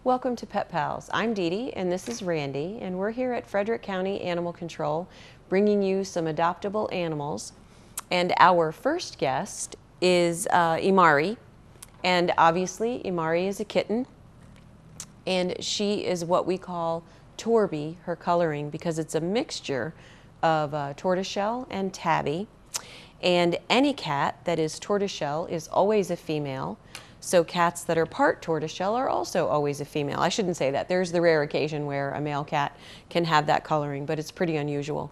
Welcome to Pet Pals. I'm Dee Dee and this is Randy, and we're here at Frederick County Animal Control bringing you some adoptable animals. And our first guest is Amari, and obviously Amari is a kitten, and she is what we call Torby, her coloring, because it's a mixture of tortoiseshell and tabby. And any cat that is tortoiseshell is always a female. So cats that are part tortoiseshell are also always a female. I shouldn't say that. There's the rare occasion where a male cat can have that coloring, but it's pretty unusual.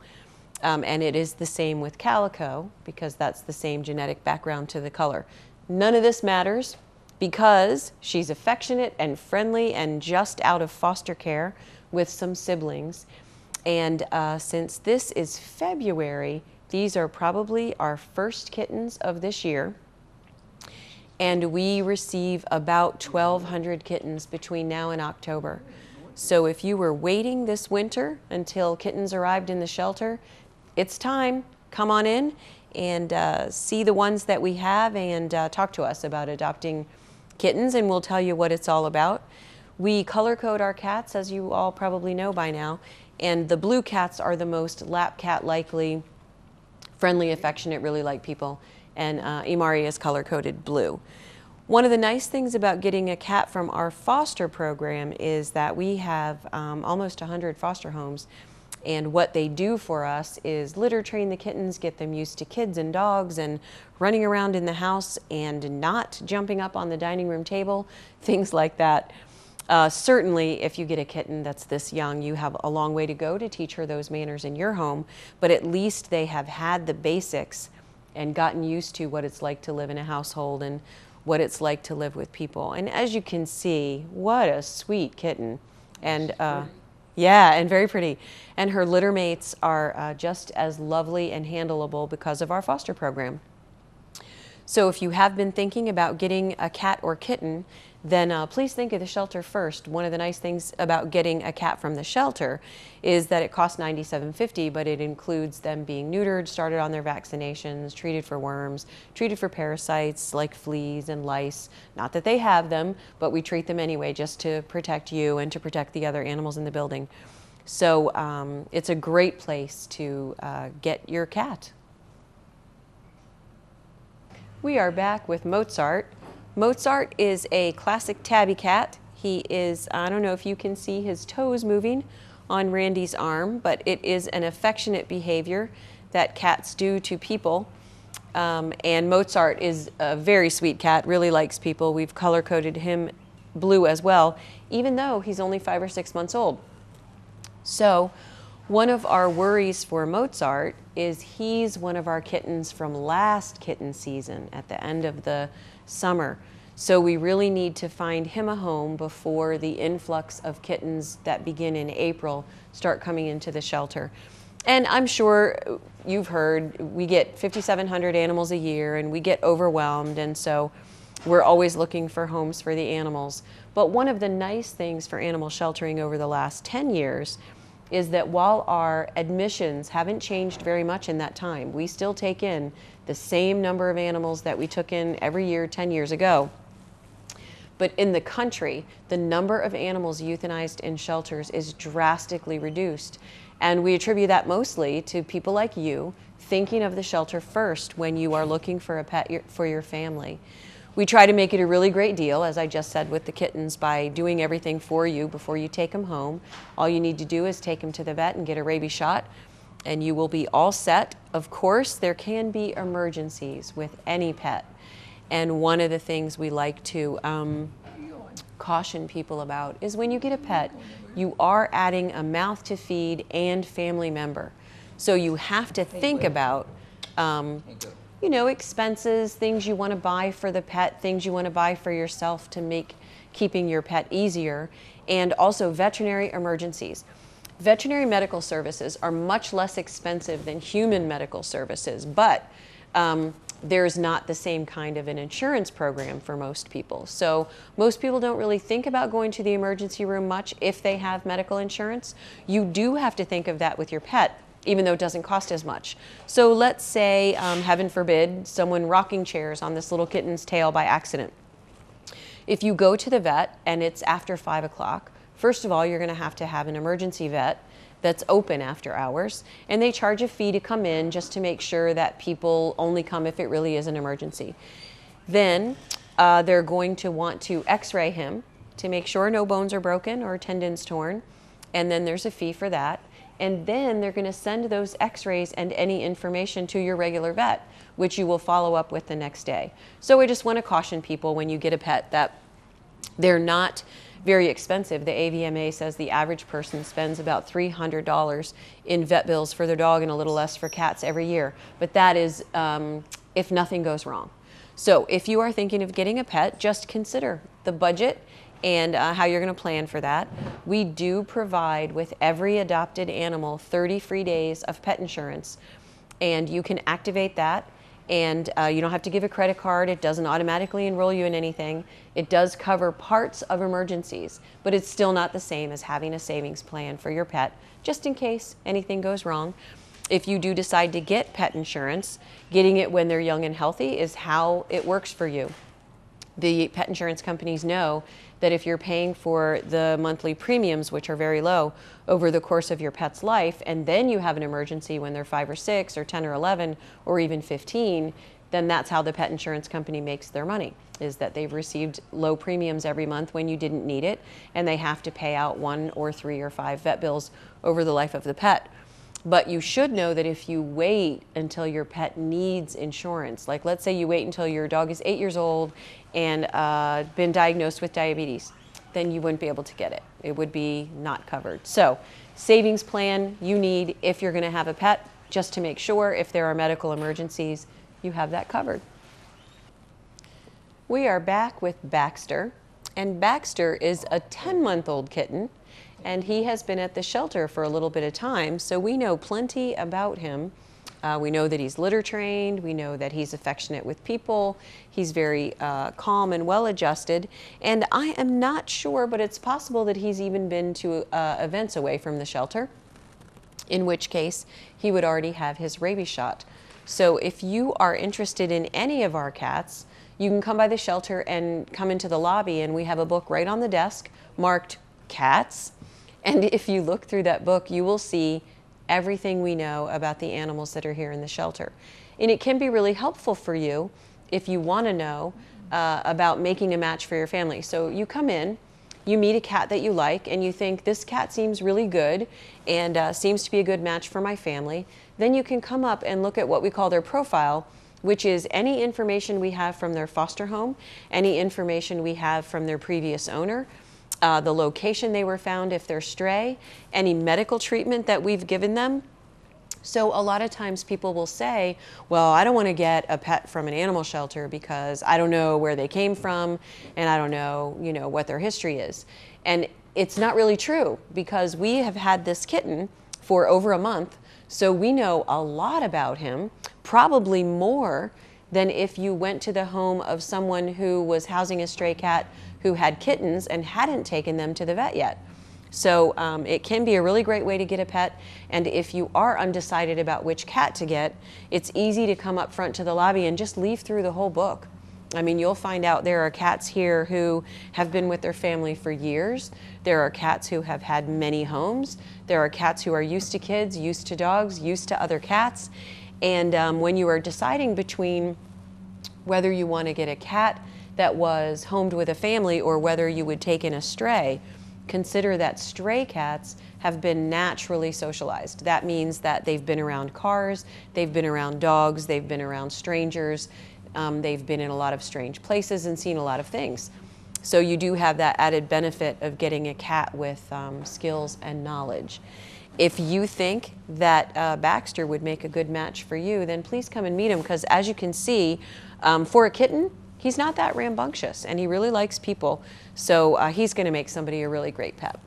And it is the same with calico, because that's the same genetic background to the color. None of this matters because she's affectionate and friendly and just out of foster care with some siblings. And since this is February, these are probably our first kittens of this year. And we receive about 1,200 kittens between now and October. So if you were waiting this winter until kittens arrived in the shelter, it's time. Come on in and see the ones that we have and talk to us about adopting kittens, and we'll tell you what it's all about. We color code our cats, as you all probably know by now, and the blue cats are the most lap cat likely, friendly, affectionate, really like people. And Amari is color-coded blue. One of the nice things about getting a cat from our foster program is that we have almost 100 foster homes, and what they do for us is litter train the kittens, get them used to kids and dogs and running around in the house and not jumping up on the dining room table, things like that. Certainly, if you get a kitten that's this young, you have a long way to go to teach her those manners in your home, but at least they have had the basics and gotten used to what it's like to live in a household and what it's like to live with people. And as you can see, what a sweet kitten. And yeah, and very pretty. And her litter mates are just as lovely and handleable because of our foster program. So if you have been thinking about getting a cat or kitten, then please think of the shelter first. One of the nice things about getting a cat from the shelter is that it costs $97.50, but it includes them being neutered, started on their vaccinations, treated for worms, treated for parasites like fleas and lice. Not that they have them, but we treat them anyway just to protect you and to protect the other animals in the building. So it's a great place to get your cat. We are back with Mozart. Mozart is a classic tabby cat. He is, I don't know if you can see his toes moving on Randy's arm, but it is an affectionate behavior that cats do to people. And Mozart is a very sweet cat, really likes people. We've color-coded him blue as well, even though he's only 5 or 6 months old. So one of our worries for Mozart is he's one of our kittens from last kitten season at the end of the summer. So we really need to find him a home before the influx of kittens that begin in April start coming into the shelter. And I'm sure you've heard we get 5,700 animals a year and we get overwhelmed, and so we're always looking for homes for the animals. But one of the nice things for animal sheltering over the last 10 years is that while our admissions haven't changed very much in that time, we still take in the same number of animals that we took in every year 10 years ago. But in the country, the number of animals euthanized in shelters is drastically reduced. And we attribute that mostly to people like you thinking of the shelter first when you are looking for a pet for your family. We try to make it a really great deal, as I just said with the kittens, by doing everything for you before you take them home. All you need to do is take them to the vet and get a rabies shot, and you will be all set. Of course, there can be emergencies with any pet. And one of the things we like to caution people about is when you get a pet, you are adding a mouth to feed and family member. So you have to think about you know, expenses, things you want to buy for the pet, things you want to buy for yourself to make keeping your pet easier, and also veterinary emergencies. Veterinary medical services are much less expensive than human medical services, but there's not the same kind of an insurance program for most people. So most people don't really think about going to the emergency room much if they have medical insurance. You do have to think of that with your pet, even though it doesn't cost as much. So let's say, heaven forbid, someone rocking chairs on this little kitten's tail by accident. If you go to the vet and it's after 5 o'clock, first of all, you're going to have an emergency vet that's open after hours, and they charge a fee to come in just to make sure that people only come if it really is an emergency. Then they're going to want to x-ray him to make sure no bones are broken or tendons torn, and then there's a fee for that. And then they're going to send those x-rays and any information to your regular vet, which you will follow up with the next day. So I just want to caution people when you get a pet that they're not very expensive. The AVMA says the average person spends about $300 in vet bills for their dog and a little less for cats every year. But that is if nothing goes wrong. So if you are thinking of getting a pet, just consider the budget and how you're going to plan for that. We do provide with every adopted animal 30 free days of pet insurance, and you can activate that. And you don't have to give a credit card. It doesn't automatically enroll you in anything. It does cover parts of emergencies, but it's still not the same as having a savings plan for your pet, just in case anything goes wrong. If you do decide to get pet insurance, getting it when they're young and healthy is how it works for you. The pet insurance companies know that if you're paying for the monthly premiums, which are very low, over the course of your pet's life, and then you have an emergency when they're 5 or 6 or 10 or 11 or even 15, then that's how the pet insurance company makes their money, is that they've received low premiums every month when you didn't need it, and they have to pay out 1 or 3 or 5 vet bills over the life of the pet. But you should know that if you wait until your pet needs insurance, like let's say you wait until your dog is 8 years old and been diagnosed with diabetes, then you wouldn't be able to get it. It would be not covered. So savings plan you need if you're going to have a pet, just to make sure if there are medical emergencies, you have that covered. We are back with Baxter, and Baxter is a 10-month-old kitten, and he has been at the shelter for a little bit of time, so we know plenty about him. We know that he's litter trained, we know that he's affectionate with people, he's very calm and well adjusted, and I am not sure, but it's possible that he's even been to events away from the shelter, in which case he would already have his rabies shot. So if you are interested in any of our cats, you can come by the shelter and come into the lobby, and we have a book right on the desk marked Cats. And if you look through that book, you will see everything we know about the animals that are here in the shelter. And it can be really helpful for you if you want to know about making a match for your family. So you come in, you meet a cat that you like, and you think, this cat seems really good and seems to be a good match for my family. Then you can come up and look at what we call their profile, which is any information we have from their foster home, any information we have from their previous owner, the location they were found if they're stray, any medical treatment that we've given them. So a lot of times people will say, well, I don't want to get a pet from an animal shelter because I don't know where they came from and I don't know, what their history is. And it's not really true, because we have had this kitten for over a month, so we know a lot about him, probably more than if you went to the home of someone who was housing a stray cat who had kittens and hadn't taken them to the vet yet. So it can be a really great way to get a pet, and if you are undecided about which cat to get, it's easy to come up front to the lobby and just leaf through the whole book. I mean, you'll find out there are cats here who have been with their family for years. There are cats who have had many homes. There are cats who are used to kids, used to dogs, used to other cats. And when you are deciding between whether you want to get a cat that was homed with a family or whether you would take in a stray, consider that stray cats have been naturally socialized. That means that they've been around cars, they've been around dogs, they've been around strangers, they've been in a lot of strange places and seen a lot of things. So you do have that added benefit of getting a cat with skills and knowledge. If you think that Baxter would make a good match for you, then please come and meet him, because as you can see, for a kitten, he's not that rambunctious and he really likes people. So he's going to make somebody a really great pet.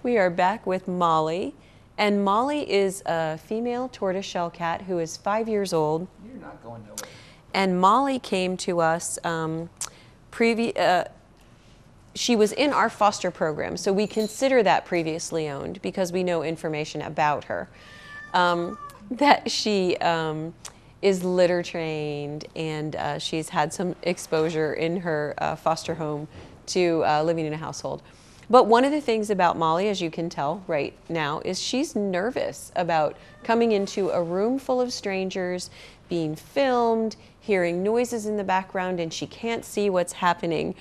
We are back with Molly, and Molly is a female tortoiseshell cat who is 5 years old. You're not going nowhere. And Molly came to us she was in our foster program, so we consider that previously owned because we know information about her. That she is litter trained, and she's had some exposure in her foster home to living in a household. But one of the things about Molly, as you can tell right now, is she's nervous about coming into a room full of strangers, being filmed, hearing noises in the background, and she can't see what's happening.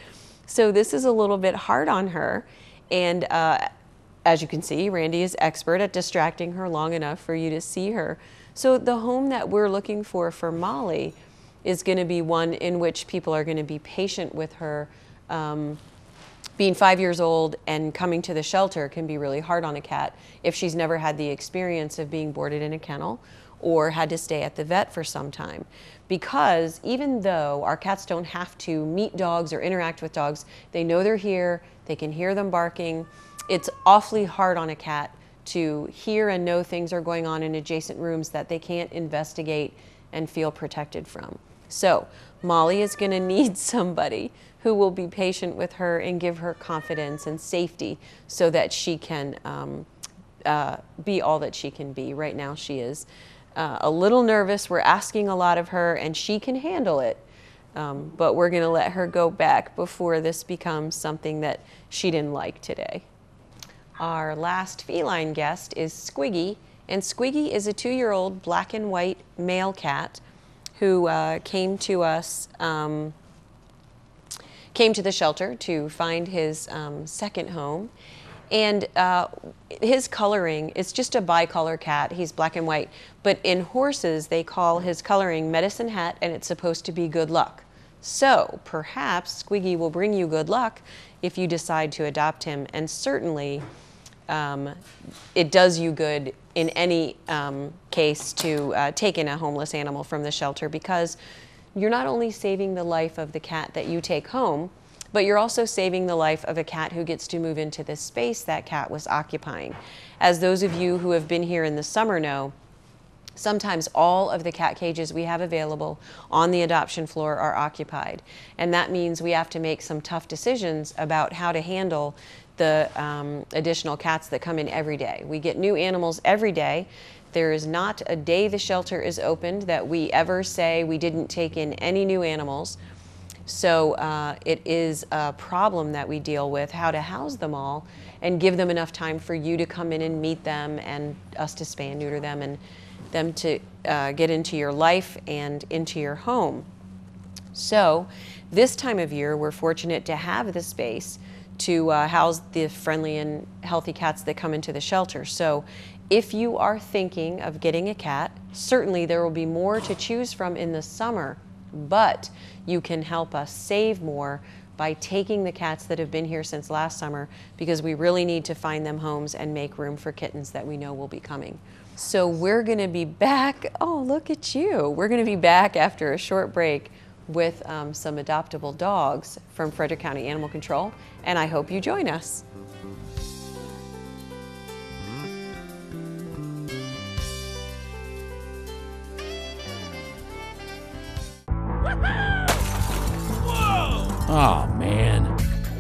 So this is a little bit hard on her. And as you can see, Randy is expert at distracting her long enough for you to see her. So the home that we're looking for Molly is going to be one in which people are going to be patient with her. Being 5 years old and coming to the shelter can be really hard on a cat if she's never had the experience of being boarded in a kennel or had to stay at the vet for some time. Because even though our cats don't have to meet dogs or interact with dogs, they know they're here, they can hear them barking. It's awfully hard on a cat to hear and know things are going on in adjacent rooms that they can't investigate and feel protected from. So Molly is going to need somebody who will be patient with her and give her confidence and safety so that she can be all that she can be. Right now she is a little nervous. We're asking a lot of her and she can handle it, but we're going to let her go back before this becomes something that she didn't like today. Our last feline guest is Squiggy, and Squiggy is a 2-year-old black and white male cat who came to us, came to the shelter to find his second home. And his coloring is just a bicolor cat. He's black and white. But in horses, they call his coloring medicine hat, and it's supposed to be good luck. So perhaps Squiggy will bring you good luck if you decide to adopt him. And certainly, it does you good in any case to take in a homeless animal from the shelter, because you're not only saving the life of the cat that you take home, but you're also saving the life of a cat who gets to move into the space that cat was occupying. As those of you who have been here in the summer know, sometimes all of the cat cages we have available on the adoption floor are occupied. And that means we have to make some tough decisions about how to handle the additional cats that come in every day. We get new animals every day. There is not a day the shelter is opened that we ever say we didn't take in any new animals. So it is a problem that we deal with, how to house them all and give them enough time for you to come in and meet them and us to spay and neuter them and them to get into your life and into your home. So this time of year, we're fortunate to have the space to house the friendly and healthy cats that come into the shelter. So if you are thinking of getting a cat, certainly there will be more to choose from in the summer, but you can help us save more by taking the cats that have been here since last summer, because we really need to find them homes and make room for kittens that we know will be coming. So we're gonna be back, oh, look at you. We're gonna be back after a short break with some adoptable dogs from Frederick County Animal Control, and I hope you join us. Oh, man.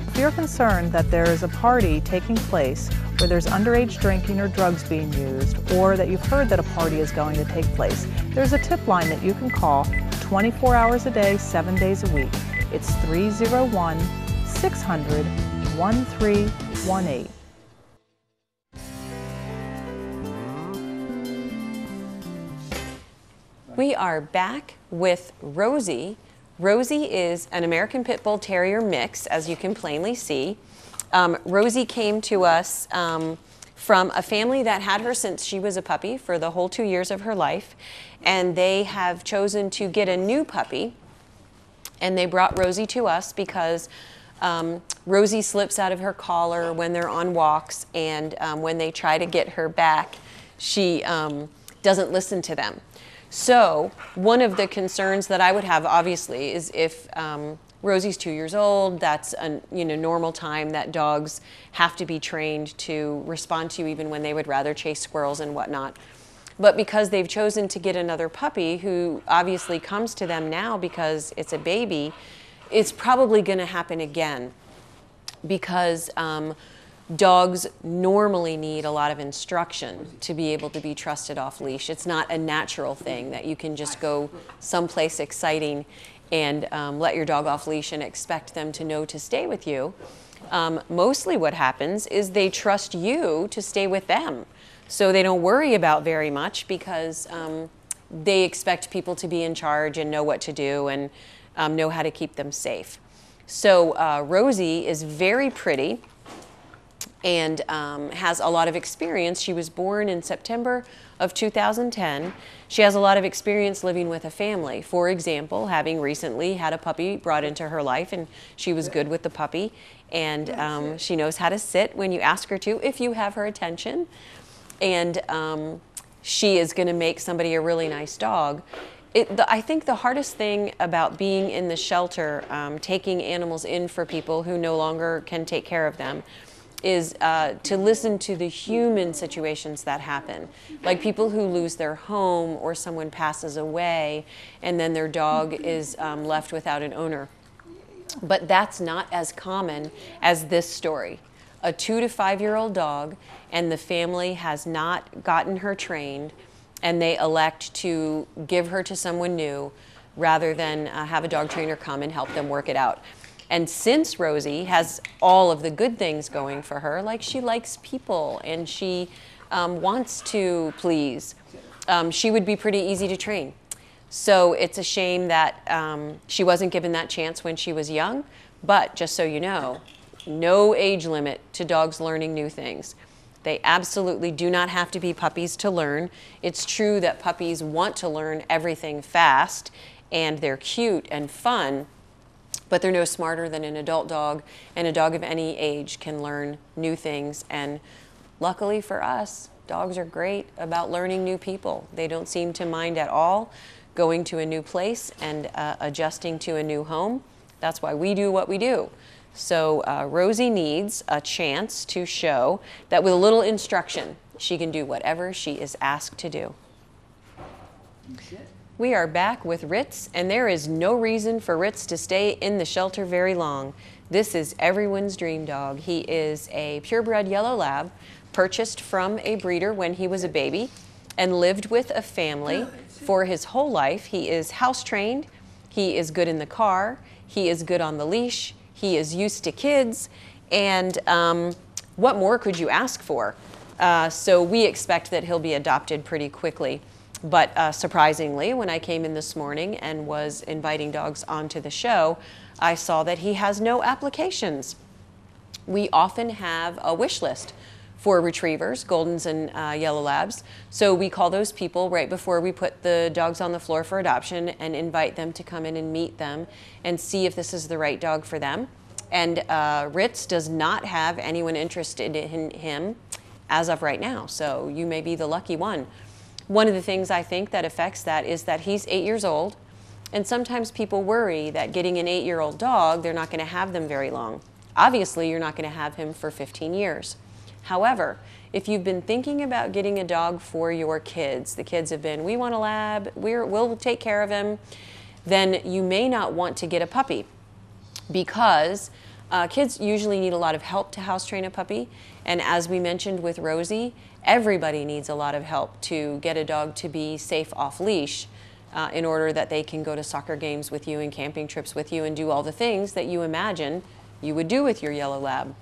If you're concerned that there is a party taking place where there's underage drinking or drugs being used, or that you've heard that a party is going to take place, there's a tip line that you can call 24 hours a day, 7 days a week. It's 301-600-1318. We are back with Rosie. Rosie is an American Pit Bull Terrier mix, as you can plainly see. Rosie came to us from a family that had her since she was a puppy for the whole 2 years of her life, and they have chosen to get a new puppy, and they brought Rosie to us because Rosie slips out of her collar when they're on walks, and when they try to get her back, she doesn't listen to them. So one of the concerns that I would have, obviously, is if Rosie's 2 years old. That's a normal time that dogs have to be trained to respond to you even when they would rather chase squirrels and whatnot. But because they've chosen to get another puppy who obviously comes to them now because it's a baby, it's probably going to happen again because dogs normally need a lot of instruction to be able to be trusted off leash. It's not a natural thing that you can just go someplace exciting and let your dog off leash and expect them to know to stay with you. Mostly what happens is they trust you to stay with them. So they don't worry about very much because they expect people to be in charge and know what to do and know how to keep them safe. So Rosie is very pretty and has a lot of experience. She was born in September of 2010. She has a lot of experience living with a family. For example, having recently had a puppy brought into her life, and she was good with the puppy, and she knows how to sit when you ask her to, if you have her attention. And she is going to make somebody a really nice dog. I think the hardest thing about being in the shelter, taking animals in for people who no longer can take care of them, is to listen to the human situations that happen. Like people who lose their home or someone passes away and then their dog is left without an owner. But that's not as common as this story. A 2 to 5 year old dog, and the family has not gotten her trained, and they elect to give her to someone new rather than have a dog trainer come and help them work it out. And since Rosie has all of the good things going for her, like she likes people and she wants to please, she would be pretty easy to train. So it's a shame that she wasn't given that chance when she was young, but just so you know, no age limit to dogs learning new things. They absolutely do not have to be puppies to learn. It's true that puppies want to learn everything fast and they're cute and fun, but they're no smarter than an adult dog, and a dog of any age can learn new things. And luckily for us, dogs are great about learning new people. They don't seem to mind at all going to a new place and adjusting to a new home. That's why we do what we do. So Rosie needs a chance to show that with a little instruction, she can do whatever she is asked to do. We are back with Ritz, and there is no reason for Ritz to stay in the shelter very long. This is everyone's dream dog. He is a purebred yellow lab, purchased from a breeder when he was a baby, and lived with a family for his whole life. He is house trained, he is good in the car, he is good on the leash, he is used to kids, and what more could you ask for? So we expect that he'll be adopted pretty quickly. But surprisingly, when I came in this morning and was inviting dogs onto the show, I saw that he has no applications. We often have a wish list for retrievers, Goldens and Yellow Labs. So we call those people right before we put the dogs on the floor for adoption and invite them to come in and meet them and see if this is the right dog for them. And Ritz does not have anyone interested in him as of right now, so you may be the lucky one. One of the things I think that affects that is that he's 8 years old, and sometimes people worry that getting an 8-year-old dog, they're not going to have them very long. Obviously, you're not going to have him for 15 years. However, if you've been thinking about getting a dog for your kids, the kids have been, we want a lab, we'll take care of him, then you may not want to get a puppy because kids usually need a lot of help to house train a puppy. And as we mentioned with Rosie, everybody needs a lot of help to get a dog to be safe off leash in order that they can go to soccer games with you and camping trips with you and do all the things that you imagine you would do with your yellow lab.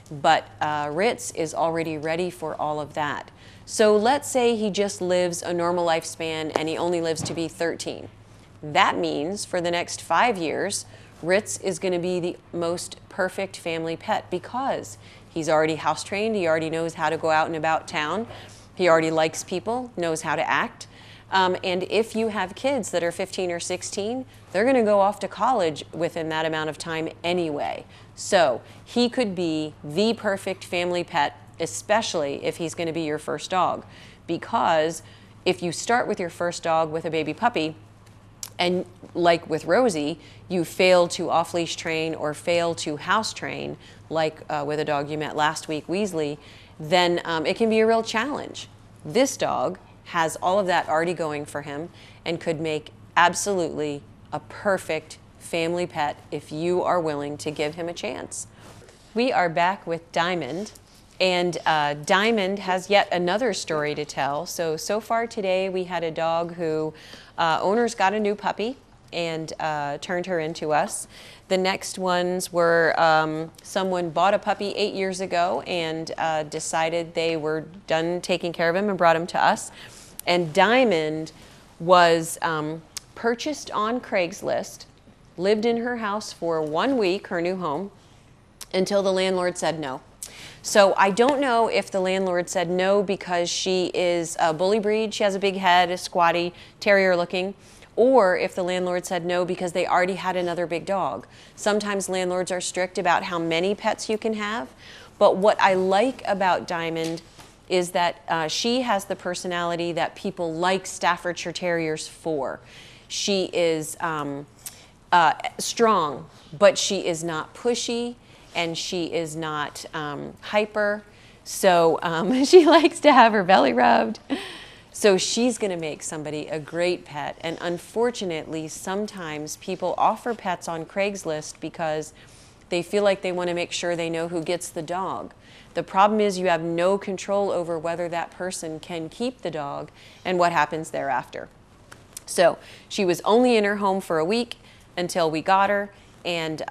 But Ritz is already ready for all of that. So let's say he just lives a normal lifespan and he only lives to be 13. That means for the next 5 years, Ritz is going to be the most perfect family pet because he's already house trained, he already knows how to go out and about town, he already likes people, knows how to act. And if you have kids that are 15 or 16, they're going to go off to college within that amount of time anyway. So he could be the perfect family pet, especially if he's going to be your first dog. Because if you start with your first dog with a baby puppy, and like with Rosie, you fail to off-leash train or fail to house train, like with a dog you met last week, Weasley, then it can be a real challenge. This dog has all of that already going for him and could make absolutely a perfect family pet if you are willing to give him a chance. We are back with Diamond, and Diamond has yet another story to tell. So far today we had a dog who owners got a new puppy and turned her into us. The next ones were someone bought a puppy 8 years ago and decided they were done taking care of him and brought him to us. And Diamond was purchased on Craigslist, lived in her house for 1 week, her new home, until the landlord said no. So I don't know if the landlord said no because she is a bully breed, she has a big head, a squatty, terrier looking, or if the landlord said no because they already had another big dog. Sometimes landlords are strict about how many pets you can have, but what I like about Diamond is that she has the personality that people like Staffordshire Terriers for. She is strong, but she is not pushy, and she is not hyper. So she likes to have her belly rubbed. So she's gonna make somebody a great pet. And unfortunately, sometimes people offer pets on Craigslist because they feel like they wanna make sure they know who gets the dog. The problem is you have no control over whether that person can keep the dog and what happens thereafter. So she was only in her home for a week until we got her. And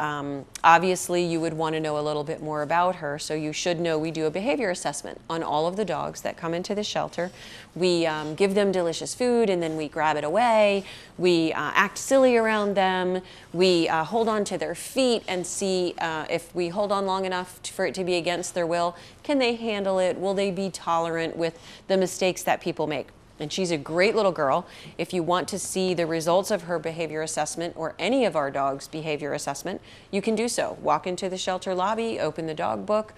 obviously you would want to know a little bit more about her, so you should know we do a behavior assessment on all of the dogs that come into the shelter. We give them delicious food and then we grab it away. We act silly around them. We hold on to their feet and see if we hold on long enough for it to be against their will. Can they handle it? Will they be tolerant with the mistakes that people make? And she's a great little girl. If you want to see the results of her behavior assessment or any of our dogs' behavior assessment, you can do so. Walk into the shelter lobby, open the dog book,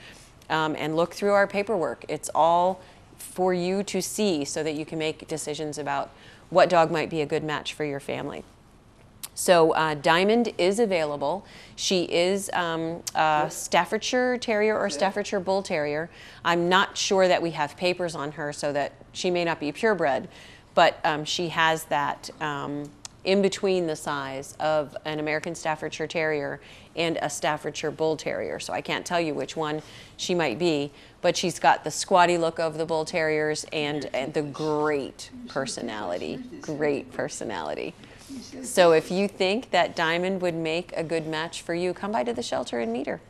and look through our paperwork. It's all for you to see so that you can make decisions about what dog might be a good match for your family. So Diamond is available. She is a Staffordshire Terrier or Staffordshire Bull Terrier. I'm not sure that we have papers on her, so that she may not be purebred, but she has that in between the size of an American Staffordshire Terrier and a Staffordshire Bull Terrier. So I can't tell you which one she might be, but she's got the squatty look of the Bull Terriers and the great personality, great personality. So if you think that Diamond would make a good match for you, come by to the shelter and meet her.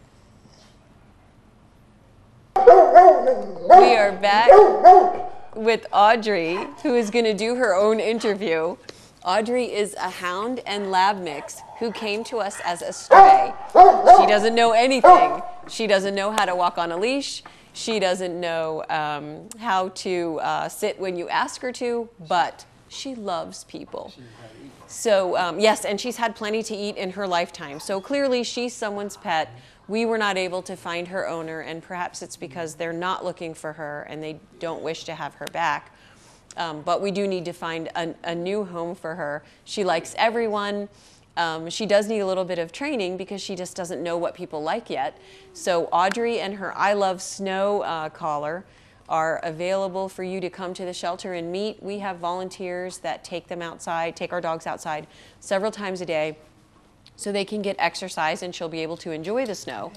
We are back with Audrey, who is going to do her own interview. Audrey is a hound and lab mix who came to us as a stray. She doesn't know anything. She doesn't know how to walk on a leash. She doesn't know how to sit when you ask her to, but she loves people. So yes, and she's had plenty to eat in her lifetime. So clearly she's someone's pet. We were not able to find her owner, and perhaps it's because they're not looking for her and they don't wish to have her back. But we do need to find a new home for her. She likes everyone. She does need a little bit of training because she just doesn't know what people like yet. So Audrey and her I Love Snow collar are available for you to come to the shelter and meet. We have volunteers that take them outside, take our dogs outside several times a day so they can get exercise and she'll be able to enjoy the snow.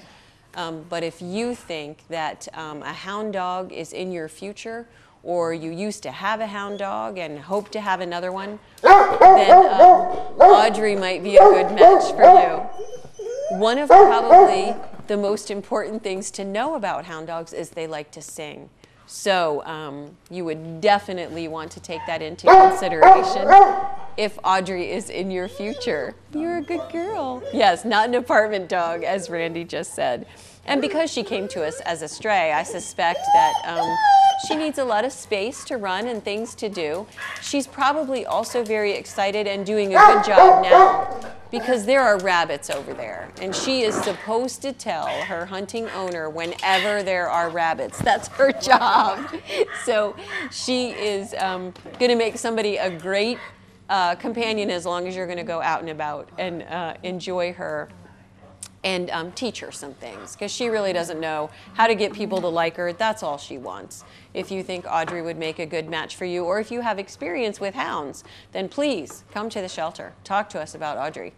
But if you think that a hound dog is in your future, or you used to have a hound dog and hope to have another one, then Audrey might be a good match for you. One of probably the most important things to know about hound dogs is they like to sing. So you would definitely want to take that into consideration if Audrey is in your future. You're a good girl. Yes, not an apartment dog, as Randy just said. And because she came to us as a stray, I suspect that she needs a lot of space to run and things to do. She's probably also very excited and doing a good job now because there are rabbits over there. And she is supposed to tell her hunting owner whenever there are rabbits. That's her job. So she is going to make somebody a great companion as long as you're going to go out and about and enjoy her and teach her some things, because she really doesn't know how to get people to like her. That's all she wants. If you think Audrey would make a good match for you, or if you have experience with hounds, then please come to the shelter. Talk to us about Audrey.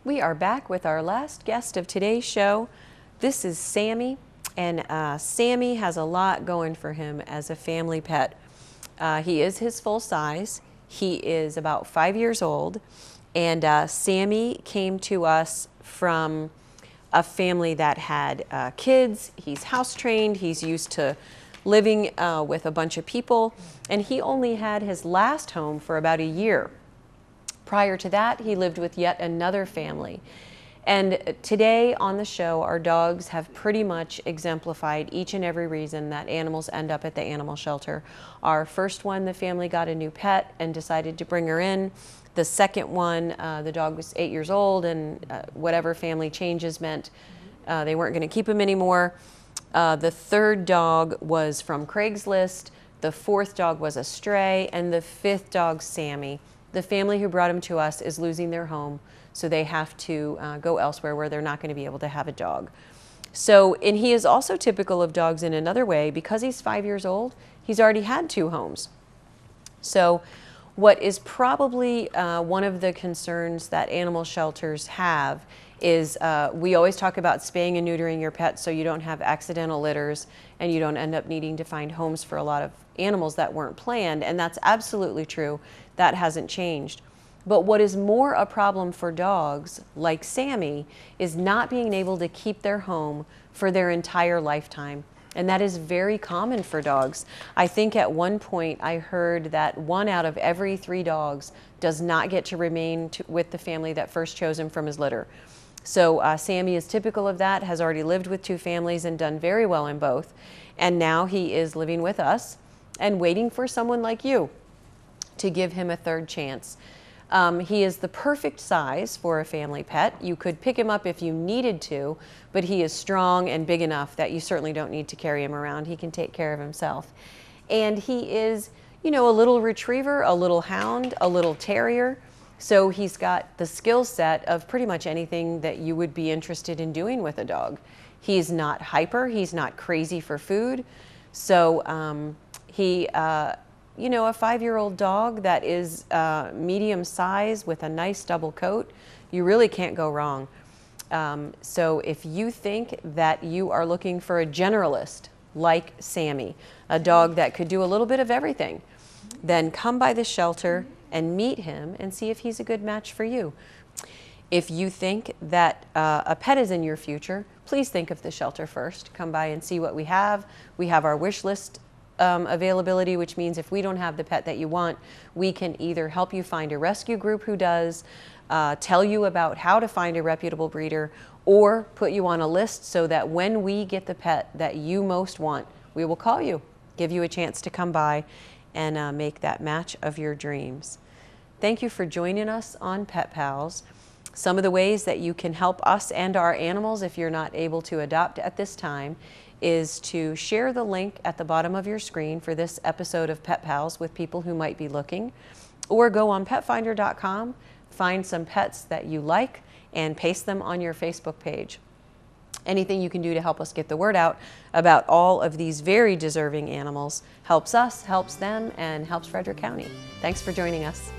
We are back with our last guest of today's show. This is Sammy, and Sammy has a lot going for him as a family pet. He is his full size. He is about 5 years old, and Sammy came to us from a family that had kids. He's house trained. He's used to living with a bunch of people, and he only had his last home for about a year. Prior to that, he lived with yet another family. And today on the show, our dogs have pretty much exemplified each and every reason that animals end up at the animal shelter. Our first one, the family got a new pet and decided to bring her in. The second one, the dog was 8 years old, and whatever family changes meant they weren't going to keep him anymore. The third dog was from Craigslist. The fourth dog was a stray, and the fifth dog, Sammy. The family who brought him to us is losing their home, so they have to go elsewhere where they're not going to be able to have a dog. So, and he is also typical of dogs in another way. Because he's 5 years old, he's already had 2 homes. So what is probably one of the concerns that animal shelters have is we always talk about spaying and neutering your pets so you don't have accidental litters and you don't end up needing to find homes for a lot of animals that weren't planned, and that's absolutely true. That hasn't changed. But what is more a problem for dogs, like Sammy, is not being able to keep their home for their entire lifetime. And that is very common for dogs. I think at one point I heard that 1 out of every 3 dogs does not get to remain with the family that first chose him from his litter. So Sammy is typical of that, has already lived with 2 families and done very well in both. And now he is living with us and waiting for someone like you to give him a third chance. He is the perfect size for a family pet. You could pick him up if you needed to, but he is strong and big enough that you certainly don't need to carry him around. He can take care of himself. And he is, you know, a little retriever, a little hound, a little terrier. So he's got the skill set of pretty much anything that you would be interested in doing with a dog. He's not hyper, he's not crazy for food. So you know, a 5-year-old dog that is medium size with a nice double coat, you really can't go wrong. So if you think that you are looking for a generalist like Sammy, a dog that could do a little bit of everything, then come by the shelter and meet him and see if he's a good match for you. If you think that a pet is in your future, please think of the shelter first. Come by and see what we have. We have our wish list availability, which means if we don't have the pet that you want, we can either help you find a rescue group who does, tell you about how to find a reputable breeder, or put you on a list so that when we get the pet that you most want, we will call you, give you a chance to come by and make that match of your dreams. Thank you for joining us on Pet Pals. Some of the ways that you can help us and our animals if you're not able to adopt at this time is to share the link at the bottom of your screen for this episode of Pet Pals with people who might be looking, or go on petfinder.com, find some pets that you like, and paste them on your Facebook page. Anything you can do to help us get the word out about all of these very deserving animals helps us, helps them, and helps Frederick County. Thanks for joining us.